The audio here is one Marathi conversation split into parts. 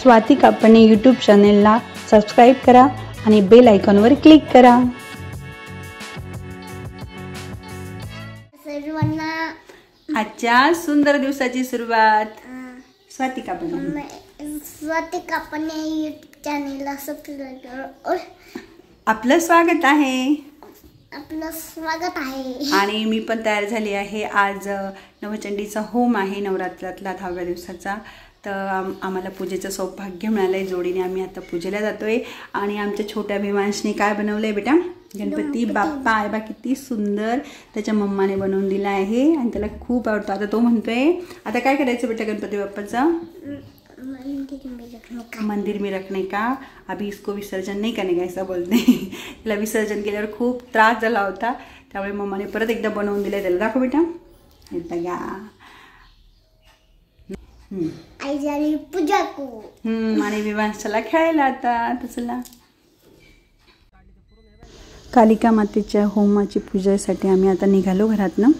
स्वाती कापणे यूट्यूब चॅनेलला सबस्क्राईब करा आणि बेल आयकॉनवर क्लिक करा। सर्वांना आजच्या सुंदर दिवसाची सुरुवात स्वाती कापणे यूट्यूब चॅनेलला सबस्क्राईब करा। आपलं स्वागत आहे आणि मी पण तयार झाली आहे। आज नवचंडीचा होम आहे, नवरात्रातला 10व्या दिवसाचा। तर आम्हाला पूजेचं सौभाग्य मिळालंय जोडीने। आम्ही आता पूजेला जातोय आणि आमच्या छोट्या भीमांशने काय बनवलंय बेटा? गणपती बाप्पा आहे बा, किती सुंदर त्याच्या मम्माने बनवून दिला आहे आणि त्याला खूप आवडतो। आता तो म्हणतोय आता काय करायचं बेटा गणपती बाप्पाचं? मंदिर में रखने का, अभी इसको विसर्जन नहीं करने का ऐसा बोलते हैं। त्याला विसर्जन केल्यावर खूप त्रास झाला होता, त्यामुळे मम्माने परत एकदा बनवून दिलं। त्याला दाखव बेटा, एकदा घ्या। आई झाली पूजा को आणि विवांशाला खेळायला आता चला। कालिका मातेच्या होमाची पूजेसाठी आम्ही आता निघालो घरातनं।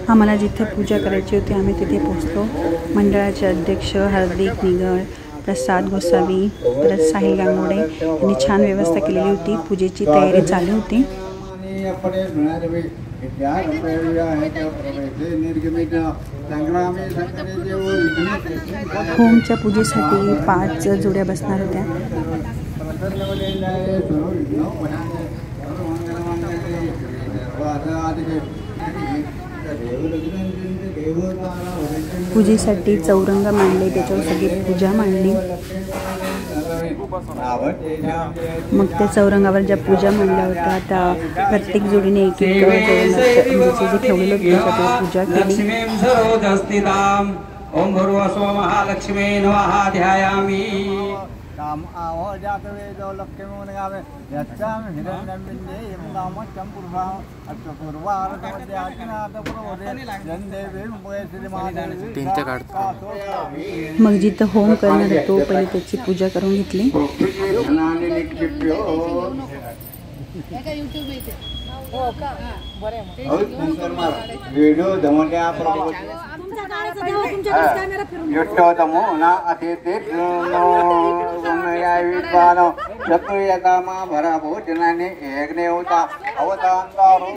आम्हाला जिथे पूजा करायची होती आम्ही तिथे पोहोचलो। मंडळाचे अध्यक्ष हार्दिक निगळ, प्रसाद गोसावी, परत साहिल गांगोडे यांनी छान व्यवस्था केलेली होती। पूजेची तयारी चालू होती। होमच्या पूजेसाठी 5 जोड्या बसणार होत्या। पूजेसाठी चौरंग मांडले, त्याच्यावर सगळी पूजा मांडली। मग त्या चौरंगावर ज्या पूजा मांडल्या होत्या त्या प्रत्येक जोडीने एक एक जे ठेवलेलं त्याच्यावर पूजा केली। ओम भूर्भुवः महालक्ष्मी नमः ध्यायामि। काम आहो जात वेदो लक्ष्मी मुनगावे यच्चाम हिरण्यबिंदे यमनाम चंपुर्भा अच्युतपूर्वार तमद्याचनाथ पुरोदे जंदेवे मुळे श्रीमादेवी तीनच्या काढतो। मग जिथं होम करणार होतो पहिले त्याची पूजा करून घेतली। हो का बरे व्हिडिओ धमल्या युष्टोतमो ना अतिथि विद्वानो चतुर्यकामा भरा भोजनाने यज्ञ होता अवतांतारो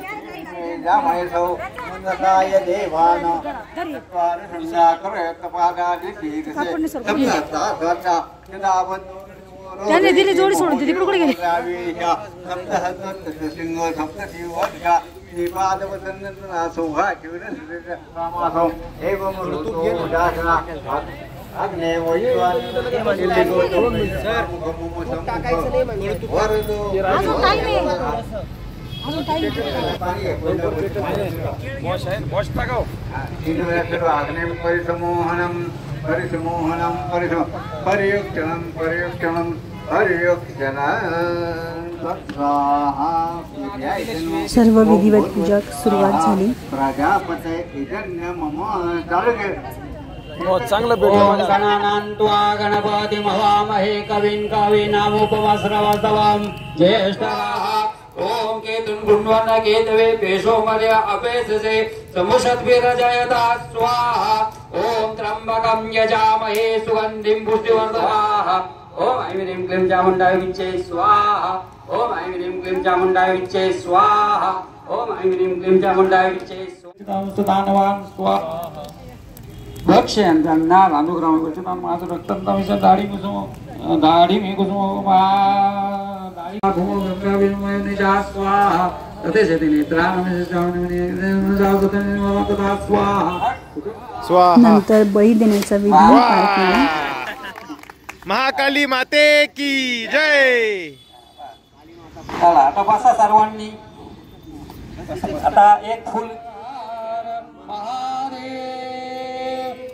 जामयसो मंदकाय देवान द्वार संध्याकर पादादि तीर्थे सप्ता सप्ता सदावत त्याने दिली जोडी सोडून ती तिकडे गेली। सप्त हस्त सिंह सप्त शिवजा निपादवसन्नना सौभा शिवरन रामासो एवं ऋतु दासना अग्ने वैश्वान दिल्ली गोत्र सर मुख टाकायचं नाही म्हणजे अजून टाइम आहे अजून टाइम वॉश टाकाव तीन अग्ने परिसमोहनम परिसमोहनम परियुक्तनम परियुक्तनम सर्व विधिवत पूजा सुरुवात झाली। प्रजापते इजन्य मम चांगलं गणानान्त्वा गणपतिं हवामहे कविं कवीनामुपमश्रवस्तवं ज्येष्ठाः। ओम केतुं गुण्वन्न केतवे पेशो मर्या अपेससे समुषद्भिरजयता स्वाहा। ओम त्र्यंबकं यजामहे सुगन्धिं पुष्टिवर्धनाः। ओम ऐं ह्रीं क्लीं चामुण्डाय विच्चे स्वाहा। ओम ऐं ह्रीं क्लीं चामुण्डाय विच्चे स्वाहा। ओम ऐं ह्रीं क्लीं चामुण्डाय विच्चे स्वाहा। स्वाहा भक्ष्यन्तना अनुग्रह वचनं मास रक्तं विष दाढी कुसुम दाढी मे कुसुम दाढी घुमो गंगा विमय निजा स्वाहा। तथेच नेत्रानमे जावने जावतने वरकदा स्वाहा। स्वाहा नंतर बळी देण्याचा विधी पार केला। महाकाली माते की जय। चला आता बसा सर्वांनी। आता एक फुल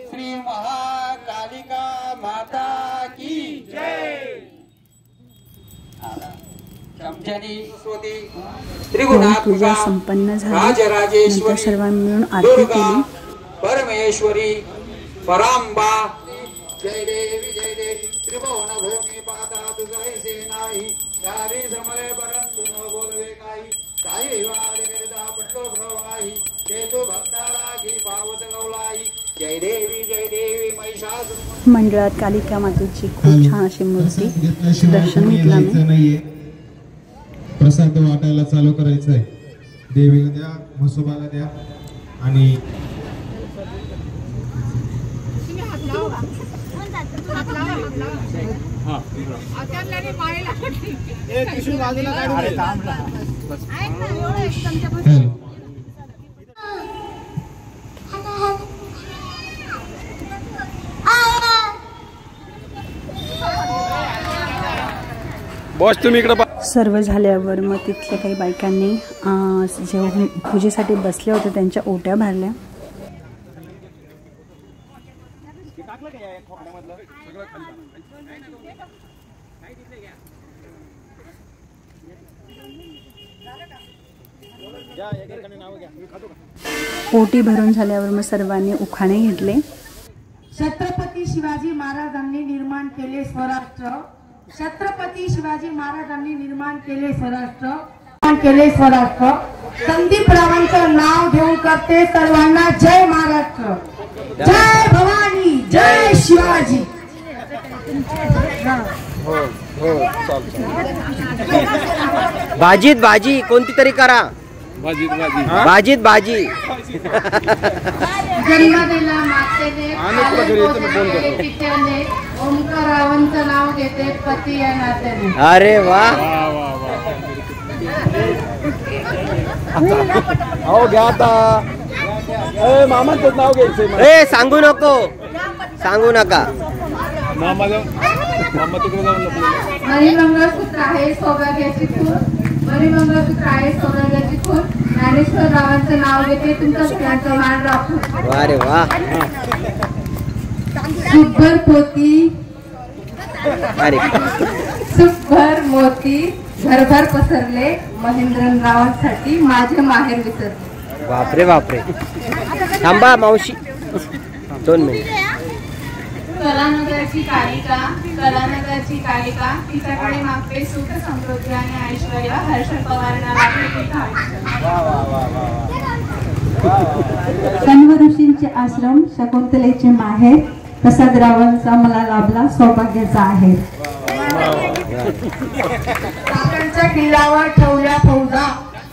श्री महाकालिका माता की जय। पूजा संपन्न झाली। नंतर सर्वांनी मिळून आरती केली। परमेश्वरी परांबा जय देवी त्रिभुवन भूमी पाता तुझे नाही सारी समले परंतु न बोलवे काही काही वाद करता पटलो प्रवाही जेतो भक्ताला की पावस गवलाई जय देवी महिषासुर मंडळात कालिका मातेची खूप छान अशी मूर्ती दर्शन घेतलं मी. प्रसाद वाटायला चालू करायचंय. देवीला द्या, म्हसोबाला द्या आणि बॉस तुम्ही इकडे सर्व झाल्यावर मग तिथल्या काही बायकांनी जे पूजेसाठी बसले होते त्यांच्या ओट्या भरल्या. ओटी भरून झाल्यावर मग सर्वांनी उखाणे घेतले. छत्रपती शिवाजी महाराजांनी निर्माण केले स्वराष्ट्र. छत्रपती शिवाजी महाराजांनी निर्माण केले स्वराष्ट्र. संदीपरावांचं नाव घेऊन करते सर्वांना जय महाराष्ट्र. जय भवानी, जय शिवाजी. भाजीत भाजी कोणती तरी करा. भाजीत भाजी. जन्म दिला मातेने, पित्याने, ओंकारावांचं नाव घेते पती या नात्याने. अरे वा. हो घ्या आता. मामाचं नाव घ्यायचंय. ए सांगू नको, सांगू नका. मामा तिकडे जाऊन मणिमंगळसूत्र आहे सौभाग्याची खून. मणिमंगळसूत्र आहे सौभाग्याची खून. ज्ञानेश्वर रावांचं नाव घेते तुमच्या सगळ्यांचं मान राखून. अरे वा. सुखभर पोती, अरे सुखभर मोती घरभर पसरले. महेंद्ररावांसाठी माझे माहेर विसरले. बापरे बापरे. थांबा मावशी 2 मिनिट. कलानगरची कालिका, कलानगरची कालिका तिच्याकडे मागते सुख समृद्धी आणि ऐश्वर्य. हर्ष पवारांना कण्व ऋषींचे आश्रम, शकुंतलेचे माहेर. प्रसादरावांचा मला लाभला सौभाग्याचा आहे. काकणच्या किल्ल्यावर ठेवल्या फौजा.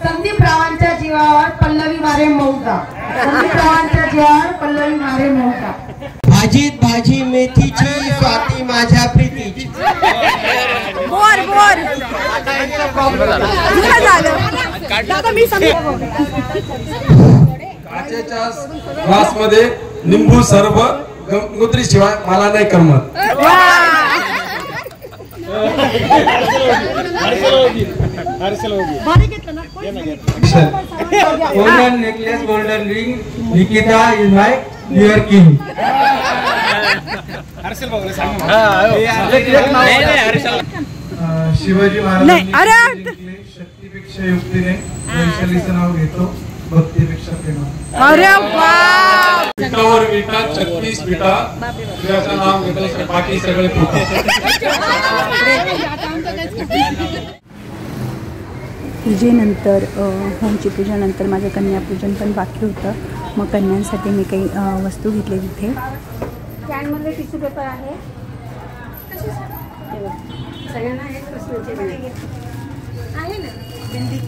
संदीपरावांच्या जीवावर पल्लवी मारे मौजा. संदीपरावांच्या जीवावर पल्लवी मारे मौजा. भाजीत भाजी मेथीची, स्वाती माझ्या प्रीतीची. काचेच्या ग्लास मध्ये निंबू सरब गंगोत्री शिवाय मला नाही करमत. Golden necklace, golden ring, Nikita is my dear king. Shivaji महाराजांनी शक्तीपेक्षा युक्तीने वैशालीचं नाव घेतो, भक्तीपेक्षा प्रेमा. अरे वा. विटावर विटा 36 विटा देवाचं नाव घेतो, बाकी सगळे फुटा. पूजेनंतर होमची पूजेनंतर माझं कन्यापूजन पण बाकी होतं. मग कन्यांसाठी मी काही वस्तू घेतली तिथे. कॅनमध्ये टिश्यू पेपर आहे. सगळ्यांना आहे ना बिंदी.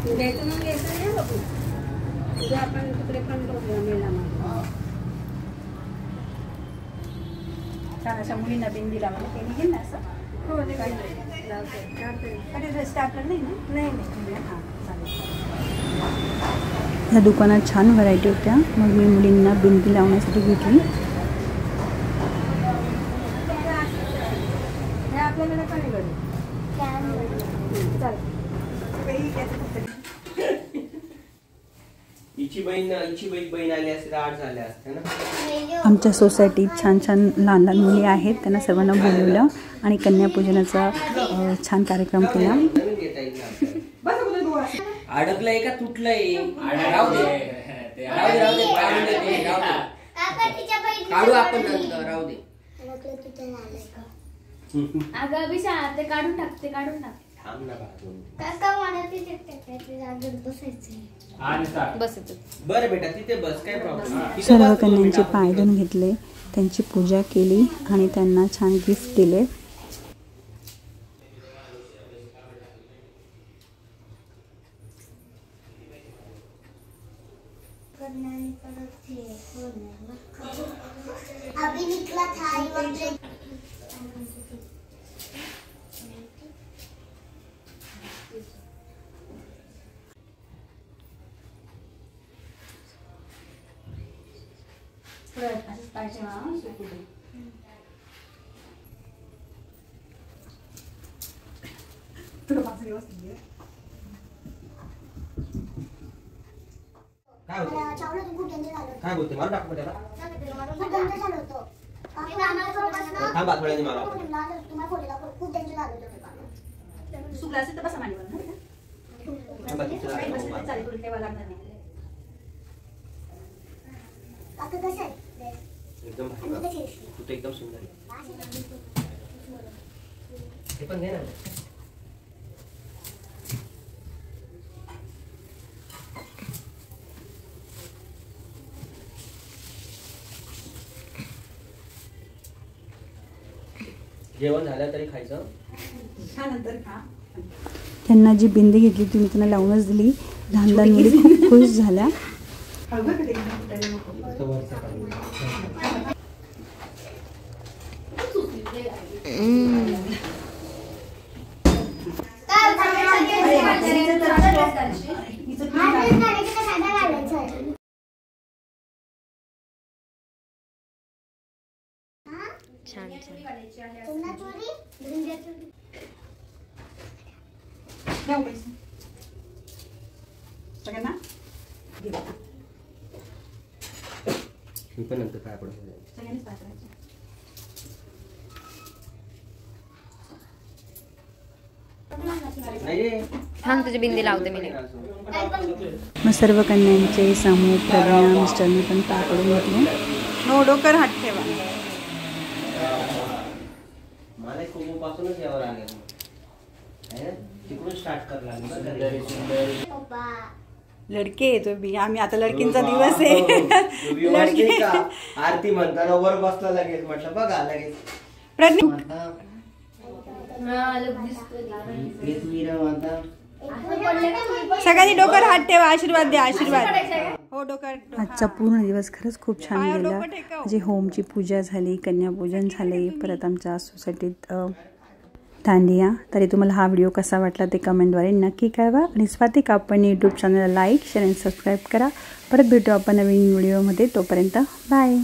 द्यायचं मग घ्यायचं नाही बघू. उद्या आपण तिकडे पण बघूया मेळामध्ये. छान अशा मुलींना बिंदी लावायला ते निघेल ना असं. हो स्टार्टर नाही ना. नाही हां चालेल. या दुकानात छान व्हरायटी होत्या. मग मी मुलींना बिंदी लावण्यासाठी घेतली. आपल्याकडे पण बहीण आली असते तर 8 झाल्या असते ना. आमच्या सोसायटीत छान छान लहान लहान मुली आहेत. त्यांना सर्वांना बोलवलं आणि कन्यापूजनाचा छान कार्यक्रम केला. अडकलंय का तुटलंय? काढू आपण नंतर, राहू दे. अगं अभिषा ते काढून टाक थांब ना बाजून. काका मला तिथे जागेवर बसायचंय. बरं बेटा तिथे बस, काय प्रॉब्लेम. सर्व कन्यांचे पाय धुवून घेतले, त्यांची पूजा केली आणि त्यांना छान गिफ्ट दिले. अभी निकला था काय बोलते मला टाकू त्याला. थांबा थोड्या मला एकदम तू तर एकदम सुंदर आहे. हे पण घे ना. जेवण झालं तरी खायचं. त्यांना जी बिंदी घेतली ती मी त्यांना लावूनच दिली. लहान लहान मुली खूप खुश झाल्या. छान मी पण नंतर काय पडत थांब तुझी बिंदी लावते मी. मग सर्व कन्यांचे समूह प्रज्ञा मिस्टरने पण पाकडून घेतले. नो डोकर हात ठेवा. मला कुंभपासूनच यावं लागेल. तिकडून स्टार्ट करायला लडके येतो बी. आम्ही आता लडकींचा दिवस आहे. लडके आरती म्हणताना वर बसला लगेच म्हटलं बघा लगेच प्रज्ञा सगळ्यांनी डोकर हात ठेवा. आशीर्वाद द्या. आशीर्वाद हो डोकर. आजचा पूर्ण दिवस खरंच खूप छान गेला. म्हणजे होमची पूजा झाली, कन्यापूजन झाले, परत आमच्या सोसायटीत दांडिया. तरी तुम्हाला हा व्हिडिओ कसा वाटला ते कमेंटद्वारे नक्की कळवा. आणि स्वातिक आपण यूट्यूब चॅनलला लाईक शेअर आणि सबस्क्राईब करा. परत भेटू आपण नवीन व्हिडिओमध्ये. तोपर्यंत बाय.